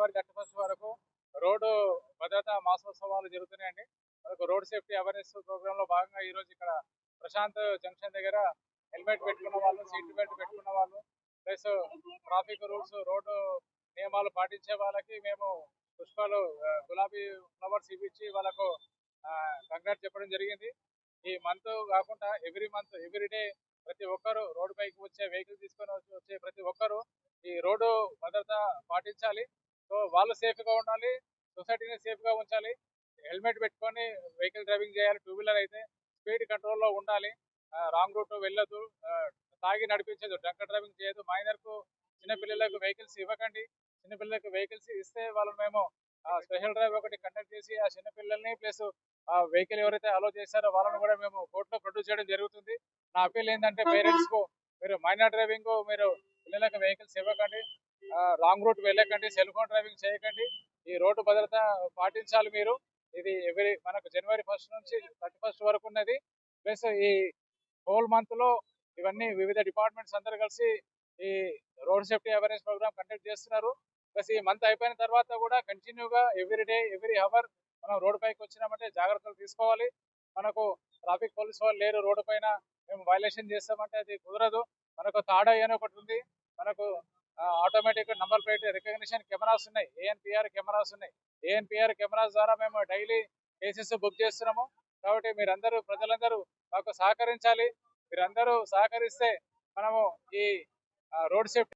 జనవరి 31 వరకు రోడ్డు భద్రతా మాసోత్సవాలు జరుగుతున్నాయండి. మనకు రోడ్ సేఫ్టీ అవేర్నెస్ ప్రోగ్రామ్ లో భాగంగా ఈ రోజు ఇక్కడ ప్రశాంత్ జంక్షన్ దగ్గర హెల్మెట్ పెట్టుకున్న వాళ్ళు, సీట్ బెల్ట్ పెట్టుకున్న వాళ్ళు, ప్లస్ ట్రాఫిక్ రూల్స్, రోడ్డు నియమాలు పాటించే వాళ్ళకి మేము పుష్పాలు, గులాబీ ఫ్లవర్స్ ఇచ్చి వాళ్ళకు కంగ్రాట్ చెప్పడం జరిగింది. ఈ మంత్ కాకుండా ఎవ్రీ మంత్ ఎవ్రీ డే ప్రతి ఒక్కరు రోడ్డు పైకి వచ్చే వెహికల్ తీసుకొని వచ్చే ప్రతి ఒక్కరు ఈ రోడ్డు భద్రత పాటించాలి. సో వాళ్ళు సేఫ్ గా ఉండాలి, సొసైటీని సేఫ్ గా ఉంచాలి. హెల్మెట్ పెట్టుకొని వెహికల్ డ్రైవింగ్ చేయాలి. టూ వీలర్ అయితే స్పీడ్ కంట్రోల్లో ఉండాలి. రాంగ్ రూట్ వెళ్ళొద్దు, తాగి నడిపించదు, డ్రంక్ డ్రైవింగ్ చేయదు. మైనర్ కు చిన్నపిల్లలకు వెహికల్స్ ఇవ్వకండి. చిన్నపిల్లలకు వెహికల్స్ ఇస్తే వాళ్ళని మేము స్పెషల్ డ్రైవ్ ఒకటి కండక్ట్ చేసి ఆ చిన్నపిల్లల్ని ప్లస్ ఆ వెహికల్ ఎవరైతే అలో చేశారో వాళ్ళని కూడా మేము కోర్టులో ప్రొడ్యూస్ చేయడం జరుగుతుంది. నా అప్పీల్ ఏంటంటే పేరెంట్స్ కు, మీరు మైనర్ డ్రైవింగ్ మీరు పిల్లలకు వెహికల్స్ ఇవ్వకండి, రాంగ్ రూట్ వెళ్ళకండి, సెల్ ఫోన్ డ్రైవింగ్ చేయకండి. ఈ రోడ్డు భద్రత పాటించాలి మీరు. ఇది మనకు జనవరి 1 నుంచి 31 వరకు ఉన్నది. ప్లస్ ఈ హోల్ మంత్ లో ఇవన్నీ వివిధ డిపార్ట్మెంట్స్ అందరూ కలిసి ఈ road safety awareness program conduct చేస్తున్నారు. ప్లస్ ఈ మంత్ అయిపోయిన తర్వాత కూడా కంటిన్యూగా ఎవ్రీ డే ఎవ్రీ అవర్ మనం రోడ్డు పైకి వచ్చినామంటే జాగ్రత్తలు తీసుకోవాలి. మనకు ట్రాఫిక్ పోలీస్ వాళ్ళు లేరు రోడ్డు పైన, మేము వైలేషన్ చేస్తామంటే అది కుదరదు. మనకు తాడా అని ఒకటి ఉంది, మనకు automatic number plate recognition cameras ఉన్నాయి, ఏఎన్పిఆర్ కెమెరాస్ ఉన్నాయి. ఏఎన్పిఆర్ కెమెరాస్ ద్వారా మేము డైలీ కేసెస్ బుక్ చేస్తున్నాము. కాబట్టి మీరందరూ, ప్రజలందరూ మాకు సహకరించాలి. మీరందరూ సహకరిస్తే మనము ఈ రోడ్ సేఫ్టీ